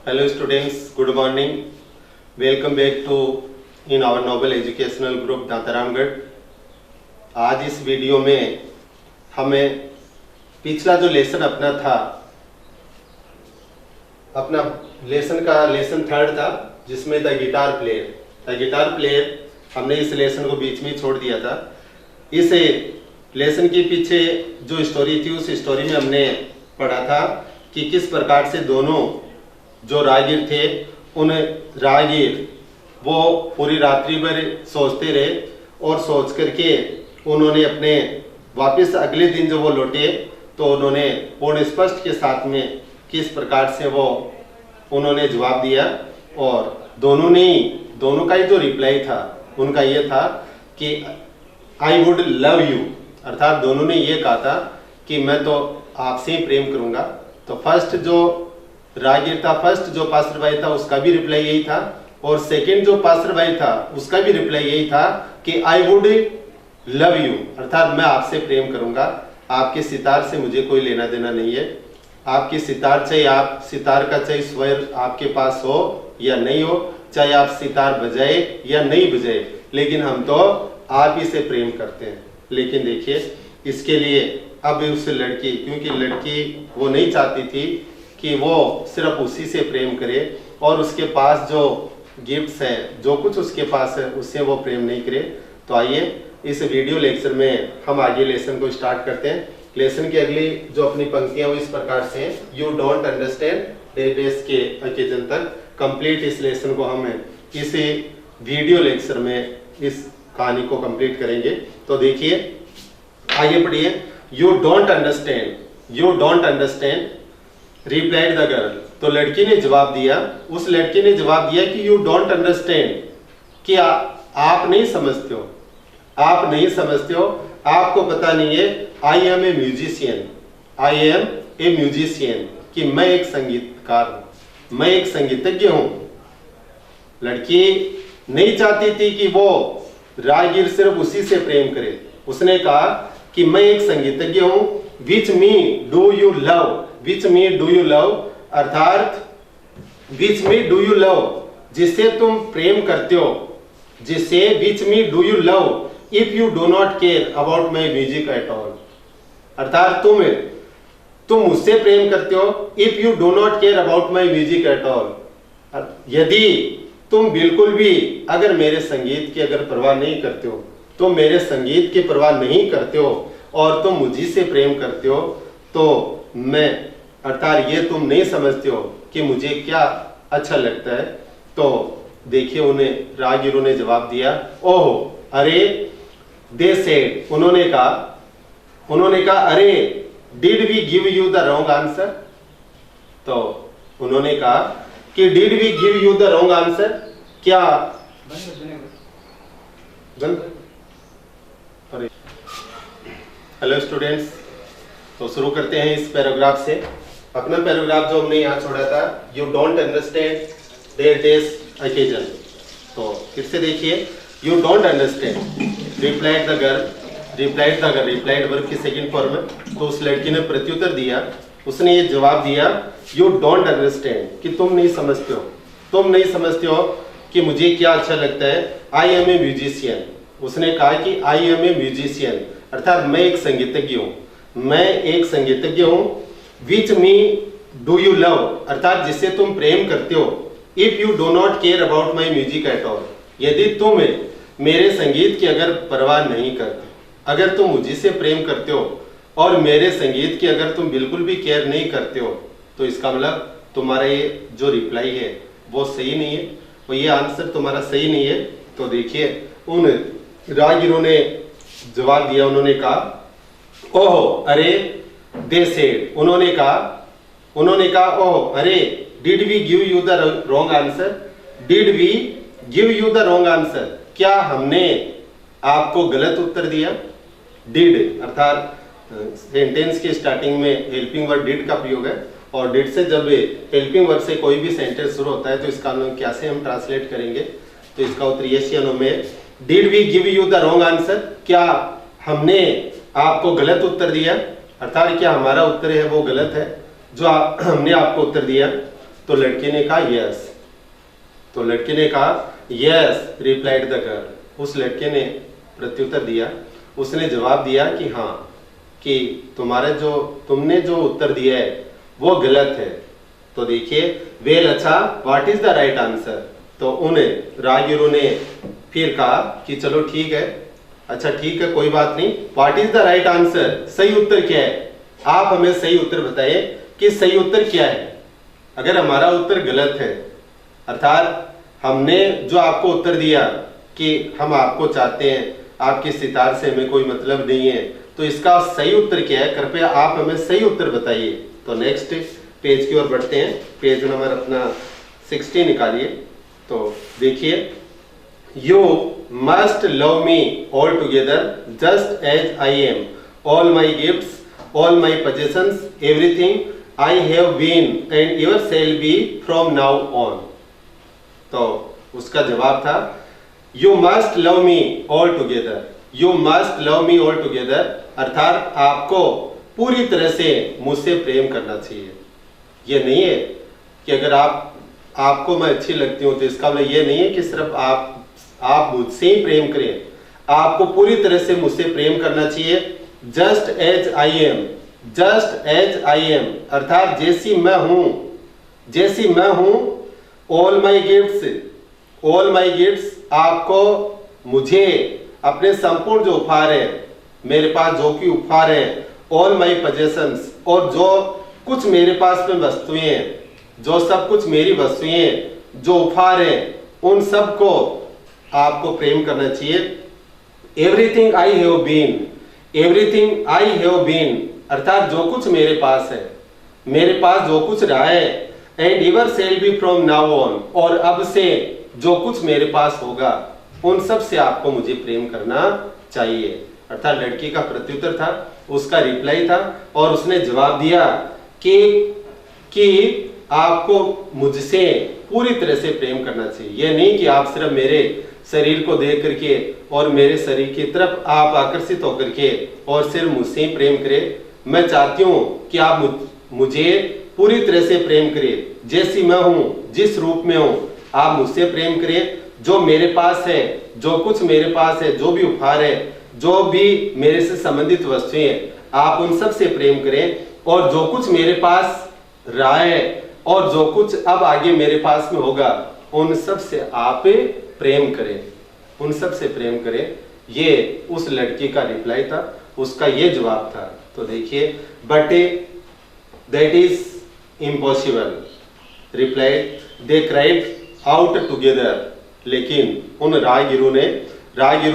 Hello students, good morning. Welcome back to in our noble educational group Dantaramgarh. आज इस video में हमें पिछला जो लेसन अपना था, अपना लेसन थर्ड था जिसमें द गिटार प्लेयर हमने इस लेसन को बीच में छोड़ दिया था। इस लेसन के पीछे जो स्टोरी थी उस स्टोरी में हमने पढ़ा था कि किस प्रकार से दोनों जो राहगीर थे उन राहगीर वो पूरी रात्रि भर सोचते रहे और सोच करके उन्होंने अपने वापस अगले दिन जो वो लौटे तो उन्होंने पूर्ण स्पष्ट के साथ में किस प्रकार से वो उन्होंने जवाब दिया। और दोनों का ही जो रिप्लाई था उनका ये था कि आई वुड लव यू, अर्थात दोनों ने ये कहा था कि मैं तो आपसे ही प्रेम करूंगा। तो फर्स्ट जो राहगीर था, फर्स्ट जो पासरभाई था उसका भी रिप्लाई यही था और सेकंड जो पासरभाई था उसका भी रिप्लाई यही था कि आई वुड लव यू, अर्थात मैं आपसे प्रेम करूंगा, आपके सितार से मुझे कोई लेना देना नहीं है। आपकी सितार चाहे आप सितार का चाहे स्वर आपके पास हो या नहीं हो, चाहे आप सितार बजाए या नहीं बजाए, लेकिन हम तो आप ही से प्रेम करते हैं। लेकिन देखिए इसके लिए अब उस लड़की, क्योंकि लड़की वो नहीं चाहती थी कि वो सिर्फ उसी से प्रेम करे और उसके पास जो गिफ्ट्स है, जो कुछ उसके पास है उससे वो प्रेम नहीं करे। तो आइए इस वीडियो लेक्चर में हम आगे लेसन को स्टार्ट करते हैं। लेसन की अगली जो अपनी पंक्तियां वो इस प्रकार से हैं, यू डोंट अंडरस्टैंड डेज के ओकेजन तक कंप्लीट इस लेसन को हम इस वीडियो लेक्चर में इस कहानी को कंप्लीट करेंगे। तो देखिए आगे पढ़िए, you don't understand replied the girl. तो लड़की ने जवाब दिया, उस लड़की ने जवाब दिया कि यू डोंट अंडरस्टैंड, कि आप नहीं समझते हो, आप नहीं समझते हो, आपको पता नहीं है। आई एम ए म्यूजिशियन, कि मैं एक संगीतकार हूं, मैं एक संगीतज्ञ हूं। लड़की नहीं चाहती थी कि वो राहगीर सिर्फ उसी से प्रेम करे। उसने कहा कि मैं एक संगीतज्ञ हूं, which me do you love, अर्थात which me do you love, जिससे तुम प्रेम करते हो, जिससे which me do you love if you do not care about my music at all, अर्थात तुम मुझसे प्रेम करते हो if you do not care about my music at all, यदि तुम बिल्कुल भी अगर मेरे संगीत की अगर परवाह नहीं करते हो, तुम मेरे संगीत की परवाह नहीं करते हो और तुम मुझी से प्रेम करते हो, तो मैं, अर्थात ये तुम नहीं समझते हो कि मुझे क्या अच्छा लगता है। तो देखिए उन्हें राहगीरों ने जवाब दिया, ओह अरे, दे सेड, उन्होंने कहा अरे, did we give you the wrong answer. तो उन्होंने कहा कि did we give you the wrong answer, क्या हेलो स्टूडेंट्स, तो शुरू करते हैं इस पैराग्राफ से। अपना पैराग्राफ जो हमने यहाँ छोड़ा था, you don't understand their days occasion. तो फिर से देखिए, you don't understand replied verb की सेकंड फॉर्म है। तो उस लड़की ने प्रत्युत्तर दिया, उसने ये जवाब दिया, यू डोंट अंडरस्टैंड, कि तुम नहीं समझते हो कि मुझे क्या अच्छा लगता है। आई एम ए म्यूजिशियन, उसने कहा कि आई एम ए म्यूजिशियन, अर्थात मैं एक संगीतज्ञ हूँ। विच मी डू यू लव, अर्थात जिससे तुम प्रेम करते हो। If you do not care about my music at all, यदि तुम मेरे संगीत की अगर परवाह नहीं करते, अगर तुम मुझे से प्रेम करते हो और मेरे संगीत की अगर तुम बिल्कुल भी केयर नहीं करते हो, तो इसका मतलब तुम्हारा ये जो रिप्लाई है वो सही नहीं है, और ये आंसर तुम्हारा सही नहीं है। तो देखिए उन राहगीरों ने जवाब दिया, उन्होंने कहा ओह अरे, दे सेड, उन्होंने कहा ओह अरे, did we give you the wrong answer, क्या हमने आपको गलत उत्तर दिया। डिड अर्थात सेंटेंस के स्टार्टिंग में हेल्पिंग वर्ब डिड का प्रयोग है, और डिड से जब हेल्पिंग वर्ब से कोई भी सेंटेंस शुरू होता है तो इसका कैसे हम ट्रांसलेट करेंगे। तो इसका उत्तर यस या नो में, did we give you the wrong answer, क्या हमने आपको गलत उत्तर दिया, अर्थात क्या हमारा उत्तर है वो गलत है जो हमने आपको उत्तर दिया। तो लड़की ने कहा यस। तो लड़की ने कहा यस रिप्लाइड द गर्ल। उस लड़के ने प्रत्युत्तर दिया, उसने जवाब दिया कि हाँ, कि तुमने जो उत्तर दिया है वो गलत है। तो देखिए वेल अच्छा what is the right answer. तो उन राहगीरों ने फिर कहा कि चलो ठीक है, अच्छा ठीक है कोई बात नहीं, what is the right answer, सही उत्तर क्या है, आप हमें सही उत्तर बताइए कि सही उत्तर क्या है। अगर हमारा उत्तर गलत है, अर्थात हमने जो आपको उत्तर दिया कि हम आपको चाहते हैं, आपके सितार से हमें कोई मतलब नहीं है, तो इसका सही उत्तर क्या है, कृपया आप हमें सही उत्तर बताइए। तो नेक्स्ट पेज की ओर बढ़ते हैं, पेज नंबर अपना 60 निकालिए। तो देखिए you must love me all together just as I am, all my gifts, all my possessions, everything I have been and ever shall be from now on। तो उसका जवाब था you must love me all together, you must love me all together, अर्थात आपको पूरी तरह से मुझसे प्रेम करना चाहिए। ये नहीं है कि अगर आपको मैं अच्छी लगती हूँ तो इसका मतलब ये नहीं है कि सिर्फ आप मुझसे ही प्रेम करें, आपको पूरी तरह से मुझसे प्रेम करना चाहिए। Just as I am, just as I am, अर्थात जैसी मैं हूं, all my gifts, all my gifts, आपको मुझे अपने संपूर्ण जो उपहार है, मेरे पास जो कि उपहार है, ऑल माई possessions, और जो कुछ मेरे पास में वस्तुएं हैं, जो सब कुछ मेरी वस्तुएं, जो उपहार है, उन सब को आपको प्रेम करना चाहिए। Everything I have been, everything I have been, अर्थात जो कुछ मेरे पास है, मेरे पास जो कुछ रहा है, and ever shall be from now on, और अब से जो कुछ मेरे पास होगा, उन सब से आपको मुझे प्रेम करना चाहिए। अर्थात लड़की का प्रत्युत्तर था, उसका रिप्लाई था, और उसने जवाब दिया कि आपको मुझसे पूरी तरह से प्रेम करना चाहिए। ये नहीं कि आप सिर्फ मेरे शरीर को देख करके और मेरे शरीर की तरफ आप आकर्षित होकर के और सिर्फ मुझसे ही प्रेम करें। मैं चाहती हूँ कि आप मुझे पूरी तरह से प्रेम करें, जैसी मैं हूँ, जिस रूप में हूँ, आप मुझसे प्रेम करें। जो मेरे पास है, जो कुछ मेरे पास है, जो भी उपहार है, जो भी मेरे से संबंधित वस्तुएं हैं, आप उन सब से प्रेम करें, और जो कुछ मेरे पास रहा है और जो कुछ अब आगे मेरे पास में होगा, उन सब से आप प्रेम करें, उन सब से प्रेम करें। ये उस लड़की का रिप्लाई था, उसका ये जवाब था। तो देखिए but that is impossible replied they cried out together, लेकिन उन राहगीरों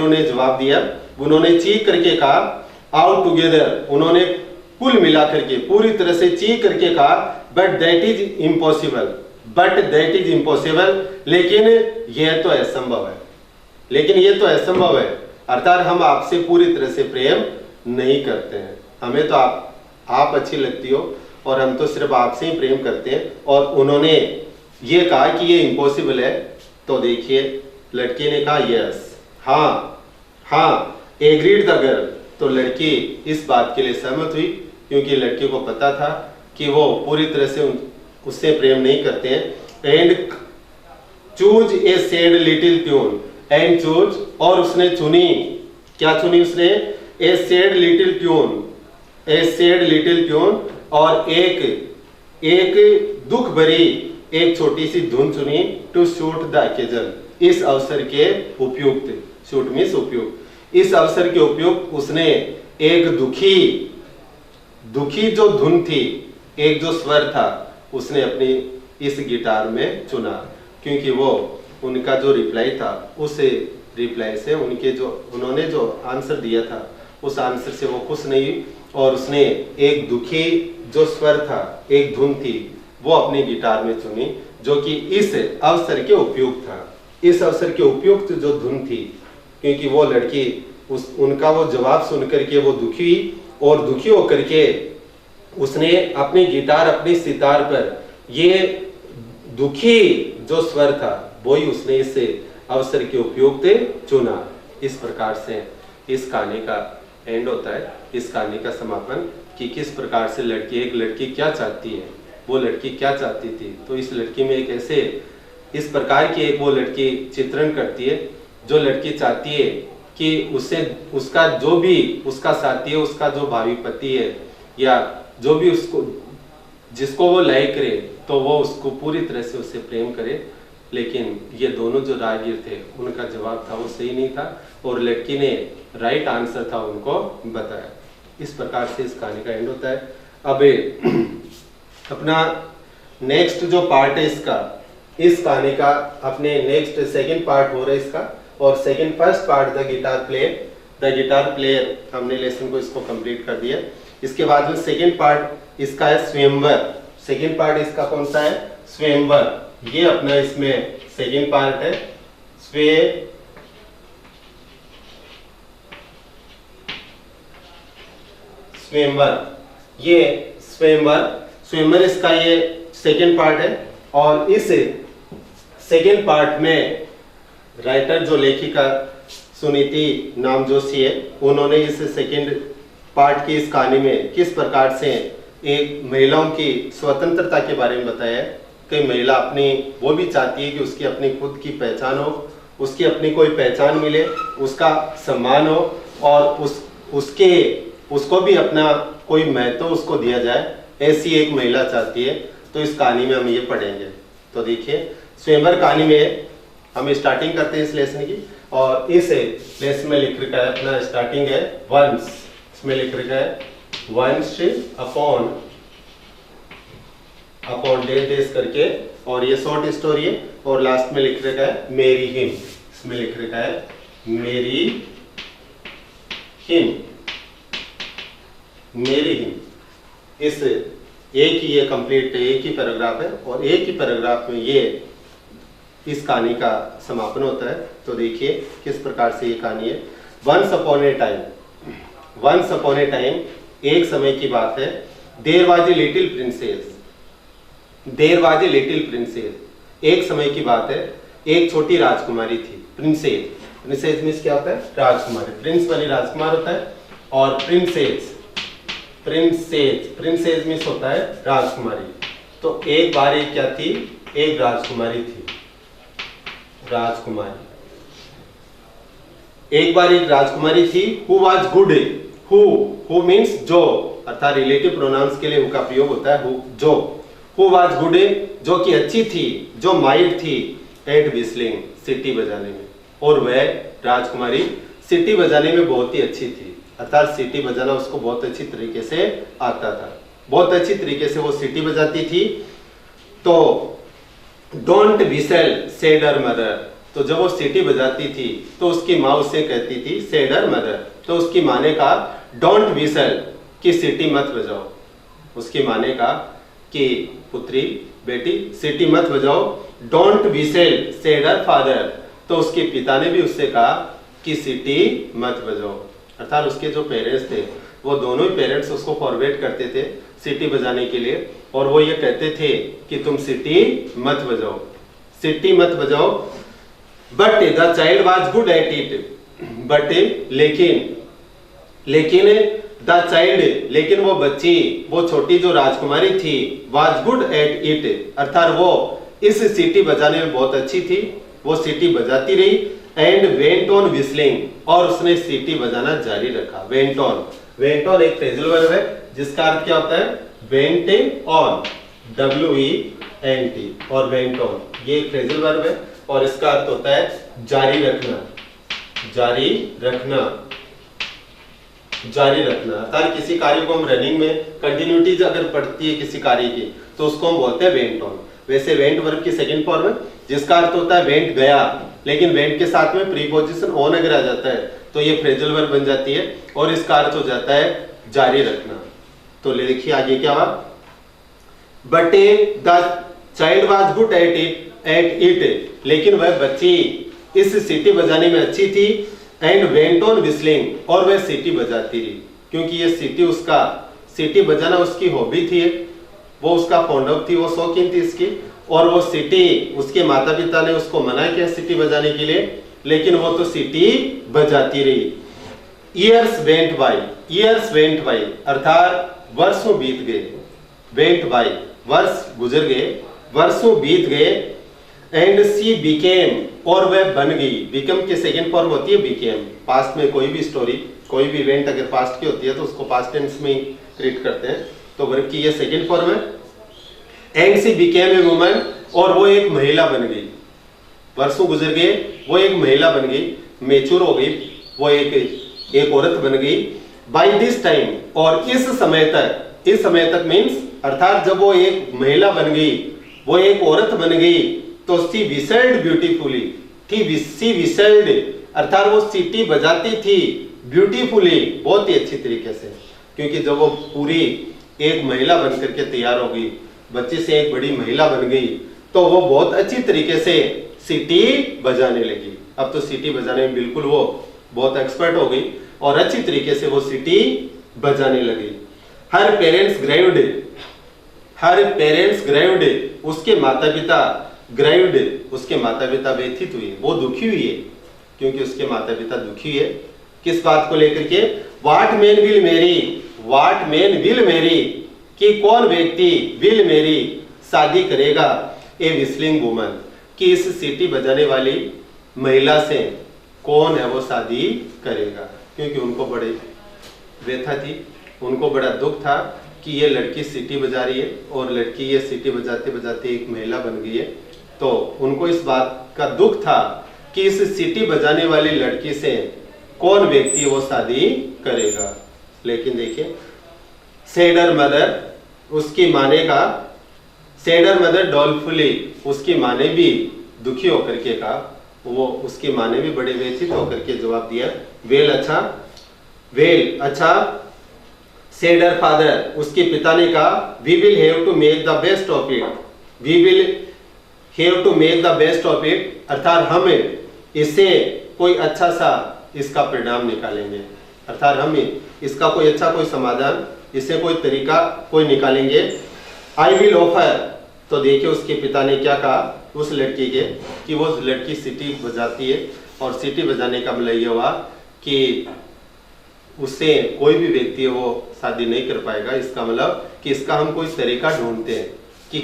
ने जवाब दिया, उन्होंने चीख करके कहा आउट टुगेदर, उन्होंने कुल मिला करके पूरी तरह से चीख करके कहा but that is impossible, but that is impossible, लेकिन यह तो असंभव है, लेकिन यह तो असंभव है, अर्थात हम आपसे पूरी तरह से प्रेम नहीं करते हैं, हमें तो आप अच्छी लगती हो और हम तो सिर्फ आपसे ही प्रेम करते हैं। और उन्होंने ये कहा कि ये इम्पॉसिबल है। तो देखिए लड़की ने कहा यस, हाँ एग्रीड द गर्ल। तो लड़की इस बात के लिए सहमत हुई, क्योंकि लड़की को पता था कि वो पूरी तरह से उससे प्रेम नहीं करते हैं। And choose a sad little tune, and choose, और उसने चुनी, क्या चुनी उसने, ए सैड लिटिल ट्यून, ए सैड लिटिल ट्यून, और एक दुख भरी एक छोटी सी धुन चुनी, टू शूट द ओकेजन, इस अवसर के उपयुक्त, शूट मीन्स उपयुक्त, इस अवसर के उपयुक्त उसने एक दुखी जो धुन थी, एक जो स्वर था, उसने अपनी इस गिटार में चुना, क्योंकि वो उनका जो रिप्लाई था, उस रिप्लाई से उन्होंने जो आंसर दिया था, उस आंसर से वो खुश नहीं, और उसने एक दुखी जो स्वर था, एक धुन थी, वो अपनी गिटार में चुनी, जो कि इस अवसर के उपयुक्त था। इस अवसर के उपयुक्त जो धुन थी, क्योंकि वो लड़की उनका वो जवाब सुनकर के वो दुखी, और दुखी होकर के उसने अपनी गिटार, अपनी सितार पर ये दुखी जो स्वर था, वही उसने इस अवसर के उपयुक्त चुना। इस प्रकार से इस कहानी का एंड होता है, इस कहानी का समापन, कि किस प्रकार से एक लड़की क्या चाहती है, वो लड़की क्या चाहती थी। तो इस लड़की में एक ऐसे इस प्रकार की एक वो लड़की चित्रण करती है जो लड़की चाहती है कि उसे उसका जो भी उसका साथी है, उसका जो भावी पति है या जो भी उसको जिसको वो लाइक करे तो वो उसको पूरी तरह से उससे प्रेम करे। लेकिन ये दोनों जो राहगीर थे उनका जवाब था वो सही नहीं था और लड़की ने राइट आंसर था उनको बताया। इस प्रकार से इस कहानी का एंड होता है। अब अपना नेक्स्ट जो पार्ट है इसका, इस कहानी का अपने नेक्स्ट सेकंड पार्ट हो रहा है इसका, और second first part the guitar player हमने लेसन को इसको कंप्लीट कर दिया। इसके बाद में सेकंड पार्ट इसका है स्वयंवर। सेकंड पार्ट इसका कौन सा है? स्वयंवर। ये अपना इसमें सेकंड पार्ट है स्वयंवर। ये स्वयंवर इसका ये सेकंड पार्ट है। और इस सेकंड पार्ट में राइटर जो लेखिका सुनीति नाम जोशी है, उन्होंने इस सेकंड पार्ट की इस कहानी में किस प्रकार से एक महिलाओं की स्वतंत्रता के बारे में बताया है कि महिला अपनी वो भी चाहती है कि उसकी अपनी खुद की पहचान हो, उसकी अपनी कोई पहचान मिले, उसका सम्मान हो और उसको भी अपना कोई महत्व उसको दिया जाए, ऐसी एक महिला चाहती है। तो इस कहानी में हम ये पढ़ेंगे। तो देखिए स्वयंवर कहानी में हम स्टार्टिंग करते हैं इस लेसन की, और इस लेसन में लिख रखा है अपना स्टार्टिंग है वंस। इसमें लिख रखा है वंस अपॉन डेज करके, और ये शॉर्ट स्टोरी है। और लास्ट में लिख रखा है मेरी हिम। इसमें लिख रखा है मेरी हिम। इस एक ही ये कंप्लीट एक ही पैराग्राफ है और एक ही पैराग्राफ में ये इस कहानी का समापन होता है। तो देखिए किस प्रकार से ये कहानी है। वंस अपॉन ए टाइम एक समय की बात है। There was a little princess. एक समय की बात है, एक छोटी राजकुमारी थी। प्रिंसेस मींस क्या होता है? राजकुमारी। प्रिंस वाली राजकुमार होता है, और प्रिंसेस मींस होता है राजकुमारी। तो एक बार एक क्या थी? एक राजकुमारी थी। एक बार एक राजकुमारी थी। Who was good. Who means जो, अर्थात रिलेटिव प्रोनाउंस के लिए हु का प्रयोग होता है हु, जो। हु वाज गुड, जो कि अच्छी थी, जो माहिर थी एट विस्लिंग, सीटी बजाने में। और वह राजकुमारी सीटी बजाने में बहुत ही अच्छी थी, अर्थात सीटी बजाना उसको बहुत अच्छी तरीके से आता था। बहुत अच्छी तरीके से वो सीटी बजाती थी। तो don't whistle said her mother. तो जब वो सीटी बजाती थी तो उसकी माँ उससे कहती थी सेड हर मदर। तो उसकी माँ ने कहा डोंट विसल, कि सीटी मत बजाओ। उसकी माँ ने कहा कि पुत्री बेटी सीटी मत बजाओ। Don't whistle said her father. तो उसके पिता ने भी उससे कहा कि सीटी मत बजाओ। अर्थात उसके जो पेरेंट्स थे वो दोनों ही पेरेंट्स उसको फॉरवर्ड करते थे सीटी बजाने के लिए, और वो ये कहते थे कि तुम सीटी मत बजाओ। But the child was good at it. But लेकिन वो बच्ची, वो छोटी जो राजकुमारी थी, वाज गुड एट इट, अर्थात वो इस सीटी बजाने में बहुत अच्छी थी। वो सीटी बजाती रही। एंड वेंट ऑन विस्लिंग, और उसने सीटी बजाना जारी रखा। वेंट ऑन एक फ्रेजल वर्ब है जिसका अर्थ क्या होता है? वेंट ऑन, WENT, और वेंट ऑन ये एक फ्रेजल वर्ब है और इसका अर्थ होता है जारी रखना। अर्थात किसी कार्य को हम रनिंग में कंटिन्यूटी अगर पड़ती है किसी कार्य की तो उसको हम बोलते हैं वेंट ऑन। वैसे वेंट वर्ब की सेकंड फॉर्म है जिसका अर्थ होता है वेंट गया, लेकिन वेंट के साथ में प्रीपोजिशन ऑन अगर आ जाता है तो ये फ्रेजल वर्ब बन जाती है और इसका अर्थ हो जाता है जारी रखना। तो देखिए आगे क्या हुआ। But the child was good at it, लेकिन वह बच्ची इस सीटी बजाने में अच्छी थी। एंड वेंट ऑन विस्लिंग, और वह सीटी बजाती रही, क्योंकि ये सीटी बजाना उसकी हॉबी थी, वो उसका फॉन्ड थी, वो शौकीन थी इसकी। और वो सीटी, उसके माता पिता ने उसको मना किया सीटी बजाने के लिए, लेकिन वो तो सीटी बजाती रही। ईयर्स वेंट बाय, अर्थात वर्षों बीत गए। वेंट बाय वर्ष गुजर गए, वर्षों बीत गए, एंड सी बिकेम, और वह बन गई। बिकम की सेकंड फॉर्म होती है बिकेम। पास्ट में कोई भी स्टोरी, कोई भी इवेंट अगर पास्ट की होती है तो उसको पास्ट टेंस में ही ट्रीट करते हैं, तो वर्ब की ये सेकंड फॉर्म है। And C became a woman, और वो एक महिला बन गई। वर्षों गुजर गए, वो एक महिला बन गई, मेच्योर हो गई, वो एक औरत बन गई। बाय दिस टाइम, और इस समय तक मीन्स अर्थात जब वो एक महिला बन गई, वो एक औरत बन गई, तो सी विसल्ड ब्यूटीफुली, सी विसल्ड अर्थात वो सीटी बजाती थी ब्यूटीफुली, बहुत ही अच्छी तरीके से, क्योंकि जब वो पूरी एक महिला बन करके तैयार हो गई, बच्चे से एक बड़ी महिला बन गई, तो वो बहुत अच्छी तरीके से सीटी बजाने लगी। अब तो सीटी बजाने में बिल्कुल वो बहुत एक्सपर्ट हो गई और अच्छी तरीके से वो सीटी बजाने लगी। हर पेरेंट्स ग्राइव्ड, उसके माता पिता ग्राइव्ड, उसके माता पिता व्यथित हुए, वो दुखी हुई है, क्योंकि उसके माता पिता दुखी है। किस बात को लेकर के? व्हाट मैन विल मैरी, कि कौन व्यक्ति विल मैरी शादी करेगा ए विस्लिंग वुमन, कि इस सीटी बजाने वाली महिला से कौन है वो शादी करेगा, क्योंकि उनको बड़ी व्यथा थी, उनको बड़ा दुख था कि ये लड़की सीटी बजा रही है और लड़की ये सीटी बजाते बजाते एक महिला बन गई है। तो उनको इस बात का दुख था कि इस सीटी बजाने वाली लड़की से कौन व्यक्ति वो शादी करेगा। लेकिन देखिए, सेडर मदर, उसकी माने का, सेडर मदर डॉलफुली, उसकी माने भी दुखी होकर के कहा, वो उसकी माने भी बड़े व्यथित होकर के जवाब दिया, वेल अच्छा। सेडर फादर, उसके पिता ने कहा, we will have to make the best of it, अर्थात हम इसे कोई अच्छा सा इसका परिणाम निकालेंगे, अर्थात हम इसका कोई अच्छा कोई समाधान, इसे कोई तरीका कोई निकालेंगे। आई विल ऑफर, तो देखिए उसके पिता ने क्या कहा उस लड़की के, कि वो लड़की सीटी बजाती है, और सीटी बजाने का मतलब ये हुआ कि उससे कोई भी व्यक्ति वो शादी नहीं कर पाएगा। इसका मतलब कि इसका हम कोई तरीका ढूंढते हैं कि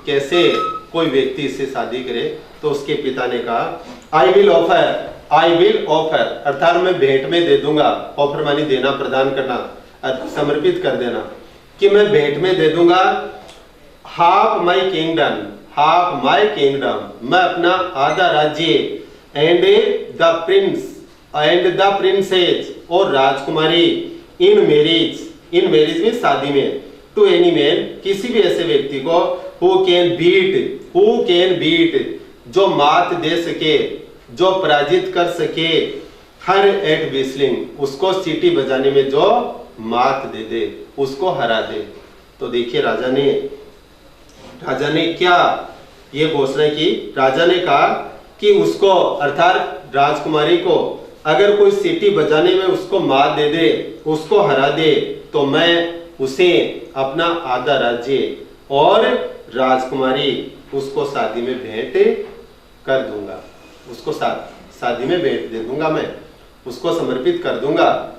कैसे कोई व्यक्ति इससे शादी करे। तो उसके पिता ने कहा, आई विल ऑफर, अर्थात मैं भेंट में दे दूंगा, ऑफर मानी देना, प्रदान करना, समर्पित कर देना, कि मैं भेंट में दे दूंगा हाफ माई किंगडम, मैं अपना आधा राज्य, एंड द प्रिंसेस, और राजकुमारी, इन मैरिज में शादी में, टू एनी मैन, किसी भी ऐसे व्यक्ति को, हु कैन बीट, जो मात दे सके, जो पराजित कर सके, हर एट विस्लिंग, उसको सीटी बजाने में जो मात दे, उसको हरा दे। तो देखिए राजा ने क्या ये घोषणा की, राजा ने कहा कि उसको अर्थात राजकुमारी को अगर कोई सीटी बजाने में उसको मात दे, उसको हरा दे, तो मैं उसे अपना आधा राज्य और राजकुमारी उसको शादी में भेंट कर दूंगा, उसको शादी में भेंट दे दूंगा, मैं उसको समर्पित कर दूंगा।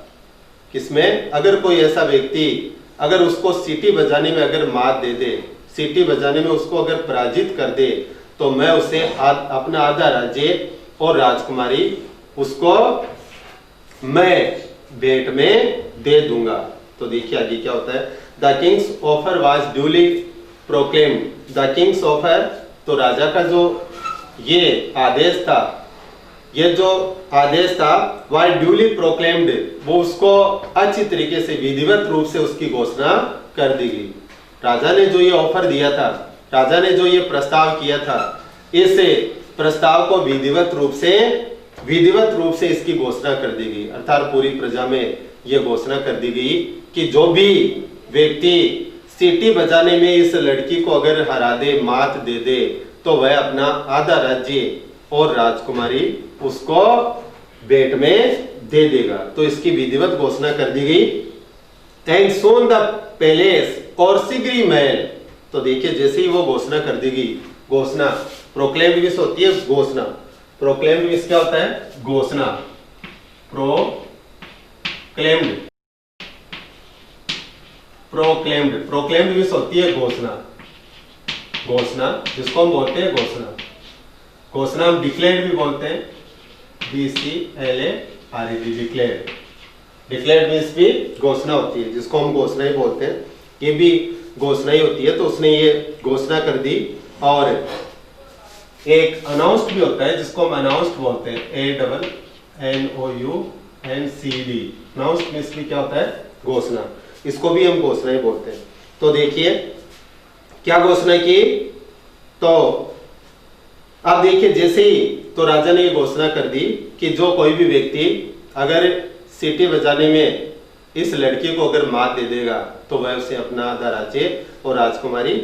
किसमें? अगर कोई ऐसा व्यक्ति अगर उसको सीटी बजाने में अगर मात दे, सीटी बजाने में उसको अगर पराजित कर दे, तो मैं उसे अपना आधा राज्य और राजकुमारी उसको मैं भेंट में दे दूंगा। तो देखिए आगे क्या होता है, the Kings offer was duly proclaimed, the Kings offer, तो राजा का जो ये आदेश था वाज ड्यूली प्रोक्लेम्ड, वो उसको अच्छी तरीके से विधिवत रूप से उसकी घोषणा कर दी गई। राजा ने जो ये ऑफर दिया था, राजा ने जो ये प्रस्ताव किया था, इस प्रस्ताव को विधिवत रूप से इसकी घोषणा कर दी गई, अर्थात पूरी प्रजा में यह घोषणा कर दी गई कि जो भी व्यक्ति सीटी बजाने में इस लड़की को अगर हरा दे, मात दे, तो वह अपना आधा राज्य और राजकुमारी उसको भेंट में दे देगा। तो इसकी विधिवत घोषणा कर दी गई। एंड सोन द पैलेस, और शीघ्र महल, तो देखिए जैसे ही वो घोषणा कर दी गई, घोषणा प्रोक्लेम्ड विश होती है, घोषणा, प्रोक्लेम्ड विश क्या होता है? घोषणा, प्रोक्लेम्ड विश होती है घोषणा, घोषणा, जिसको हम बोलते हैं घोषणा। घोषणा हम डिक्लेयर्ड भी बोलते हैं, DCLARED, डिक्लेयर्ड। डिक्लेयर्ड मीन्स भी घोषणा होती है, जिसको हम घोषणा ही बोलते हैं। ये भी घोषणा ही होती है, तो उसने ये घोषणा कर दी। और एक अनाउंस्ड भी होता है, जिसको हम अनाउंस्ड बोलते हैं, ANNOUNCD। अनाउंस्ड मीन्स भी क्या होता है, घोषणा। इसको भी हम घोषणा ही बोलते हैं। तो देखिए क्या घोषणा की, तो अब देखिए जैसे ही तो राजा ने ये घोषणा कर दी कि जो कोई भी व्यक्ति अगर सीटी बजाने में इस लड़की को अगर मात दे देगा तो वह उसे अपना आधा राज्य और राजकुमारी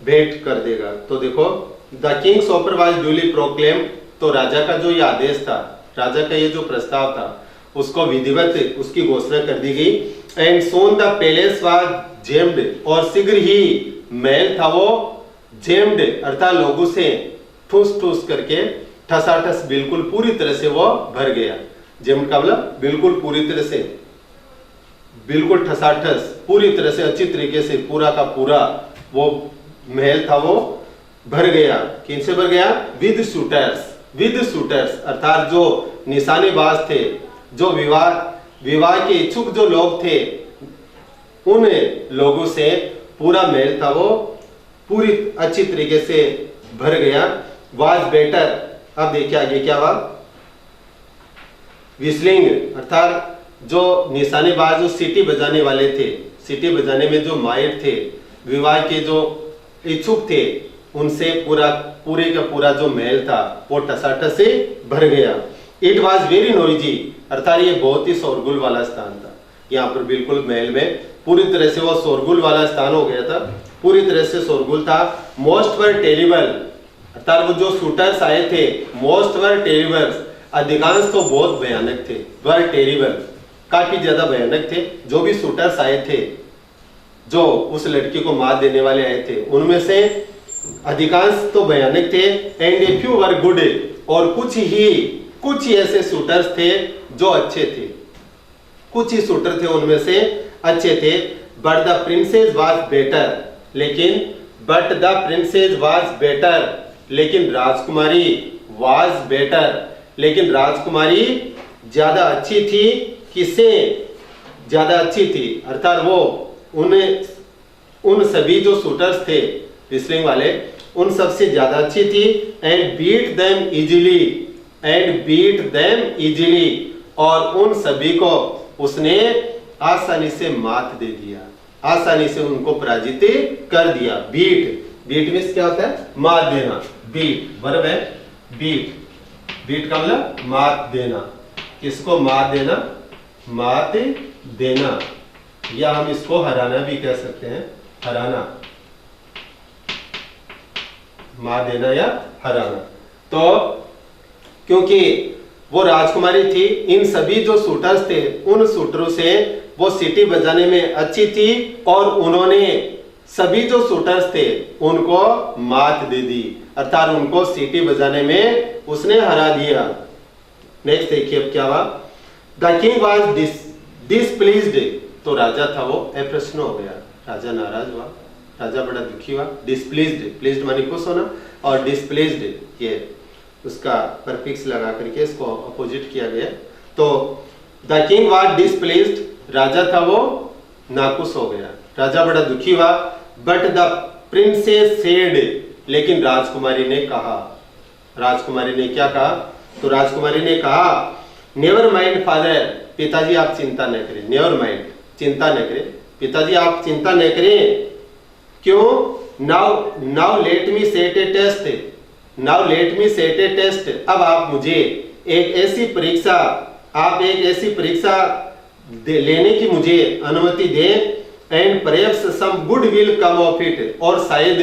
भेंट कर देगा। तो देखो, the Kings offer was duly proclaim, तो राजा का जो ये आदेश था, राजा का ये जो प्रस्ताव था, उसको विधिवत उसकी घोषणा कर दी गई। And soon the palace was gemmed, और शीघ्र ही महल था वो जेम्ड, अर्थात लोगों से ठूस ठूस करके ठसाठस बिल्कुल पूरी तरह से वो भर गया। जेम्ड का मतलब बिल्कुल पूरी तरह से, बिल्कुल ठसाठस पूरी तरह से अच्छी तरीके से पूरा का पूरा वो महल था वो भर गया। किनसे भर गया? विद शूटर्स, विद शूटर्स अर्थात जो निशानेबाज थे, जो विवाह के इच्छुक जो लोग थे, उन लोगों से पूरा महल था वो पूरी अच्छी तरीके से भर गया। वाज बेटर, अब देखिए आगे क्या हुआ, विस्लिंग अर्थात जो निशानेबाज, जो सीटी बजाने वाले थे, सीटी बजाने में जो माहिर थे, विवाह के जो इच्छुक थे, उनसे पूरे का पूरा जो महल था वो टसाटस से भर गया। इट वॉज वेरी नॉइजी, अर्थात ये बहुत ही शोरगुल वाला स्थान था। यहाँ पर बिल्कुल महल में पूरी तरह से वो शोरगुल वाला स्थान हो गया था, पूरी तरह से शोरगुल था। मोस्ट वर टेरिबल, अर्थात वो जो शूटर्स आए थे, मोस्ट वर टेरिबल, अधिकांश तो बहुत भयानक थे, वर टेरिबल काफी ज्यादा भयानक थे। जो भी शूटर्स आए थे, जो उस लड़की को मार देने वाले आए थे, उनमें से अधिकांश तो भयानक थे। And a few were good, और कुछ ही ऐसे शूटर्स थे जो अच्छे थे, कुछ ही शूटर थे उनमें से अच्छे थे। But the princess was better, लेकिन राजकुमारी वाज बेटर, लेकिन राजकुमारी ज्यादा अच्छी थी। किससे ज्यादा अच्छी थी? अर्थात वो उन सभी जो शूटर्स थे रिसलिंग वाले, उन सबसे ज्यादा अच्छी थी। एंड बीट देम इजीली, और उन सभी को उसने आसानी से मात दे दिया, आसानी से उनको पराजित कर दिया। बीट मींस क्या होता है? मात देना। बीट वर्ब है, बीट का मतलब मात देना। किसको मात देना? मात देना, या हम इसको हराना भी कह सकते हैं, हराना, मार देना या हराना। तो क्योंकि वो राजकुमारी थी, इन सभी जो शूटर्स थे, उन शूटरों से वो सीटी बजाने में अच्छी थी, और उन्होंने सभी जो शूटर्स थे उनको मात दे दी, अर्थात उनको सीटी बजाने में उसने हरा दिया। नेक्स्ट देखिए अब क्या हुआ। द किंग वाज डिसप्लीज्ड, तो राजा था वो अप्रसन्न हो गया, राजा नाराज हुआ, राजा बड़ा दुखी हुआ। प्लीज्ड माने खुश होना, और डिसप्लीज्ड ये उसका परफिक्स लगा करके इसको अपोजिट किया गया। तो द किंग वाज डिसप्लीज्ड, राजा था वो नाखुश हो गया, राजा बड़ा दुखी हुआ। बट द प्रिंसेस सेड, लेकिन राजकुमारी ने कहा, राजकुमारी ने क्या कहा? तो राजकुमारी ने कहा, नेवर माइंड फादर, पिताजी आप चिंता न करें। नेवर माइंड, चिंता न करें, पिताजी आप चिंता न करें। क्यों? Now let me set a test, अब आप मुझे एक ऐसी परीक्षा लेने की मुझे अनुमति दें। And perhaps some good will come of it, और शायद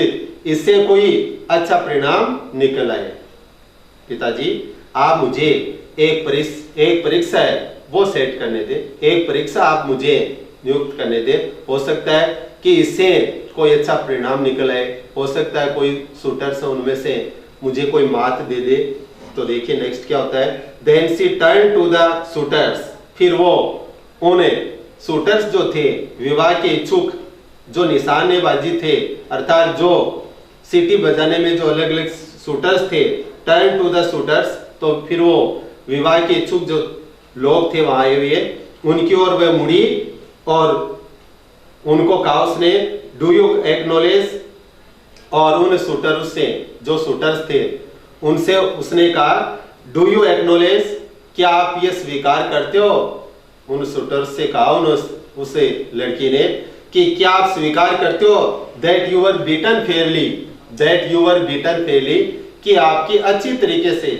इससे कोई अच्छा परिणाम निकल आए। पिताजी आप मुझे एक परीक्षा है वो सेट करने दे, एक परीक्षा आप मुझे नियुक्त करने दे, हो सकता है कि इससे कोई अच्छा परिणाम निकल आए, हो सकता है कोई शूटर्स उनमें से मुझे कोई मात दे दे। तो देखिए नेक्स्ट क्या होता है। Then she turn to the shooters, फिर वो उन शूटर्स जो थे, विवाह के इच्छुक जो निशानेबाजी थे, अर्थात जो सीटी बजाने में जो अलग अलग शूटर्स थे, टर्न टू द शूटर्स, तो फिर वो विवाह के इच्छुक जो लोग थे वहां आए हुए, उनकी ओर वह मुड़ी और उनको कहा उसने, डू यू एक्नॉलेज, और उन शूटर्स से, जो शूटर्स थे उनसे उसने कहा, डू यू एक्नॉलेज, क्या आप ये स्वीकार करते हो? उन शूटर्स से कहा उसे लड़की ने कि क्या आप स्वीकार करते हो that you were beaten Fairlie, that you were beaten Fairlie, कि आपकी अच्छी तरीके से,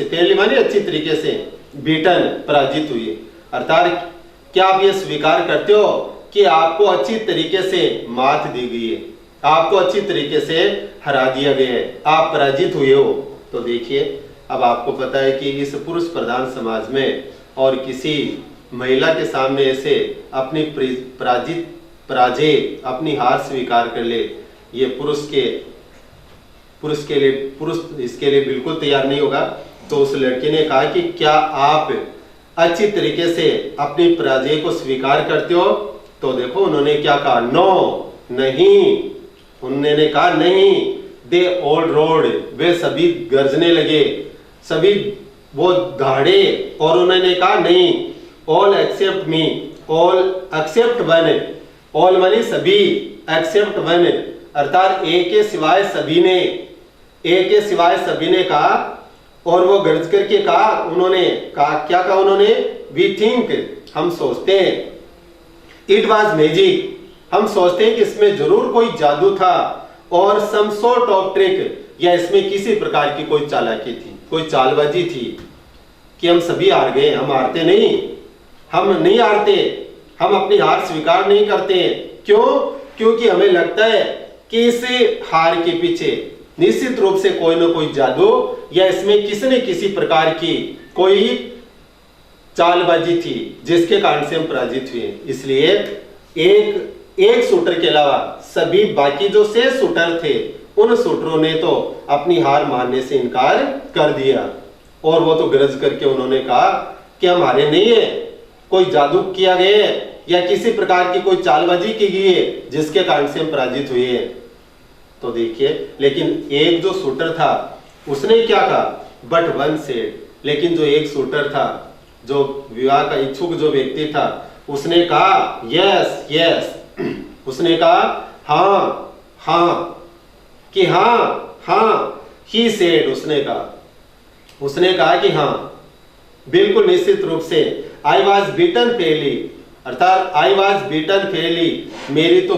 फेयरली माने अच्छी तरीके से, बीटन पराजित हुई, अर्थात क्या आप ये स्वीकार करते हो कि आपको अच्छी तरीके से मात दी गई है, आपको अच्छी तरीके से हरा दिया गया है, आप पराजित हुए हो? तो देखिए, अब आपको पता है कि इस पुरुष प्रधान समाज में और किसी महिला के सामने ऐसे अपनी पराजय, अपनी हार स्वीकार कर ले, ये पुरुष इसके लिए बिल्कुल तैयार नहीं होगा। तो उस लड़के ने कहा कि क्या आप अच्छी तरीके से अपनी पराजय को स्वीकार करते हो? तो देखो उन्होंने क्या कहा, नो, नहीं। उन्होंने कहा नहीं। दे ऑल रोड, वे सभी गरजने लगे, सभी वो दहाड़े, और उन्होंने कहा नहीं, ऑल एक्सेप्ट मी, ऑल एक्सेप्ट वन, ऑल माने सभी, एक्सेप्ट वन अर्थात एक के सिवाय सभी ने, एक के सिवाय सभी ने कहा, और वो गरज करके कहा, उन्होंने कहा, क्या कहा उन्होंने, वी थिंक, हम सोचते हैं, इट वॉज मैजिक, हम सोचते हैं कि इसमें जरूर कोई जादू था, और सम सॉर्ट ऑफ ट्रिक, या इसमें किसी प्रकार की कोई चालाकी थी, कोई चालबाजी थी, कि हम सभी हार गए। हम हारते नहीं, हम नहीं हारते, हम अपनी हार स्वीकार नहीं करते। क्यों? क्योंकि हमें लगता है कि इस हार के पीछे निश्चित रूप से कोई ना कोई जादू, या इसमें किसी न किसी प्रकार की कोई चालबाजी थी, जिसके कारण से हम पराजित हुए। इसलिए एक शूटर के अलावा सभी बाकी जो 6 शूटर थे, उन शूटरों ने तो अपनी हार मानने से इनकार कर दिया, और वो तो गरज करके उन्होंने कहा कि हम हारे नहीं है, कोई जादू किया गया है, या किसी प्रकार की कोई चालबाजी की गई है, जिसके कारण से हम पराजित हुए हैं। तो देखिए, लेकिन एक जो शूटर था उसने क्या कहा, बट वन सेड, लेकिन जो एक शूटर था, जो विवाह का इच्छुक जो व्यक्ति था, उसने कहा यस यस, उसने कहा हाँ हाँ, कि हाँ हाँ, ही सेड, उसने कहा कि हाँ, बिल्कुल निश्चित रूप से, आई वॉज बीटन फेयरली, अर्थात आई वॉज बीटन फेयरली, मेरी तो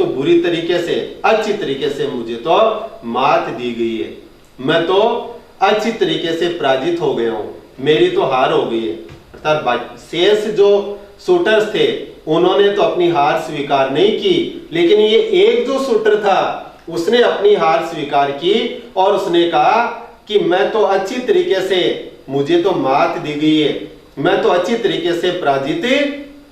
बुरी तरीके से, अच्छी तरीके से मुझे तो मात दी गई है, मैं तो अच्छी तरीके से पराजित हो गया हूं, मेरी तो हार हो गई है। अर्थात शेष जो शूटर्स थे उन्होंने तो अपनी हार स्वीकार नहीं की, लेकिन ये एक जो शूटर था उसने अपनी हार स्वीकार की, और उसने कहा कि मैं तो अच्छी तरीके से, मुझे तो मात दी गई है, मैं तो अच्छी तरीके से पराजित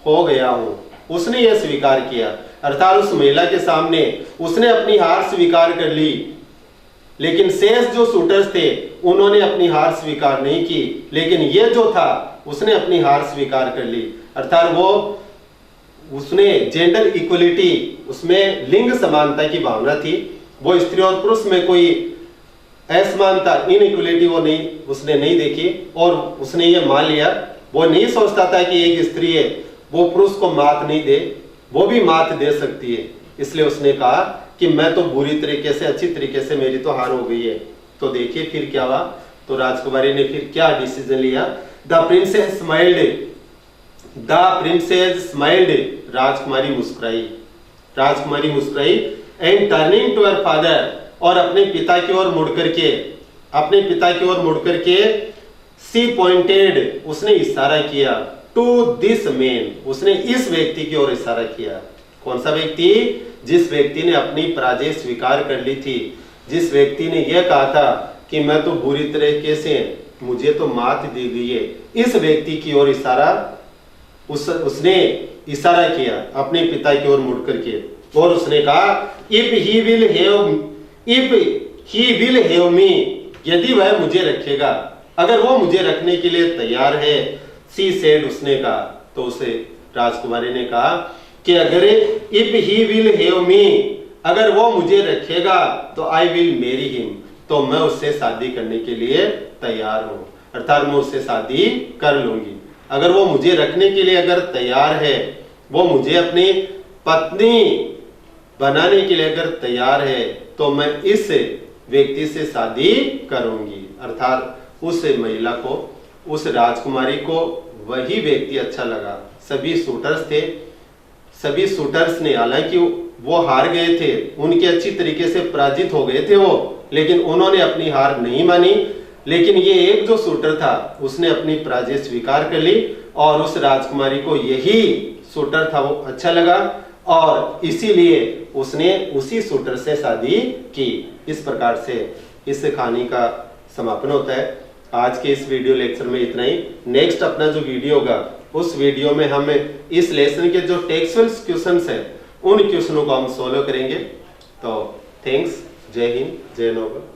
हो गया हूं। उसने यह स्वीकार किया, अर्थात उस महिला के सामने उसने अपनी हार स्वीकार कर ली, लेकिन शेष जो शूटर्स थे उन्होंने अपनी हार स्वीकार नहीं की, लेकिन ये जो था उसने अपनी हार स्वीकार कर ली। अर्थात उसने जेंडर इक्वलिटी, उसमें लिंग समानता की भावना थी, वो स्त्री और पुरुष में कोई असमानता, इनइक्वलिटी उसने नहीं देखी, और उसने ये मान लिया, वो नहीं सोचता था कि एक स्त्री है वो पुरुष को मात नहीं दे, वो भी मात दे सकती है। इसलिए उसने कहा कि मैं तो बुरी तरीके से, अच्छी तरीके से मेरी तो हार हो गई है। तो देखिए फिर क्या हुआ, तो राजकुमारी ने फिर क्या डिसीजन लिया, द प्रिंसेस स्माइल्ड, राजकुमारी मुस्कुराई, and turning to her father, और अपने पिता की ओर मुड़ करके सी पॉइंटेड, उसने इशारा किया, टू दिस मैन, उसने इस व्यक्ति की ओर इशारा किया। कौन सा व्यक्ति? जिस व्यक्ति ने अपनी पराजय स्वीकार कर ली थी, जिस व्यक्ति ने यह कहा था कि मैं तो बुरी तरीके से, मुझे तो मात दी गई है, इस व्यक्ति की ओर उसने इशारा किया अपने पिता की ओर मुड़ करके, और उसने कहा if he will have me, यदि वह मुझे रखेगा, अगर वो मुझे रखने के लिए तैयार है, सी सेड, उसने कहा, तो उसे राजकुमारी ने कहा कि अगर if he will have me, अगर वो मुझे रखेगा तो आई विल मैरी हिम, तो मैं उससे शादी करने के लिए तैयार हूं, अर्थात मैं उससे शादी कर लूंगी। अगर वो मुझे रखने के लिए अगर तैयार है, वो मुझे अपनी पत्नी बनाने के लिए अगर तैयार है, तो मैं इस व्यक्ति से शादी करूंगी। अर्थात उस महिला को, उस राजकुमारी को वही व्यक्ति अच्छा लगा। सभी शूटर्स थे, सभी शूटर्स ने, हालांकि वो हार गए थे, उनके अच्छी तरीके से पराजित हो गए थे वो, लेकिन उन्होंने अपनी हार नहीं मानी। लेकिन ये एक जो शूटर था उसने अपनी पराजय स्वीकार कर ली और उस राजकुमारी को यही शूटर था वो अच्छा लगा और इसीलिए उसने उसी शूटर से शादी की। इस प्रकार से इस कहानी का समापन होता है। आज के इस वीडियो लेक्चर में इतना ही। नेक्स्ट अपना जो वीडियो होगा उस वीडियो में हम इस लेसन के जो टेक्सुअल क्वेश्चंस हैं उन क्वेश्चनों को हम सोल्व करेंगे। तो थैंक्स, जय हिंद, जय नौबत।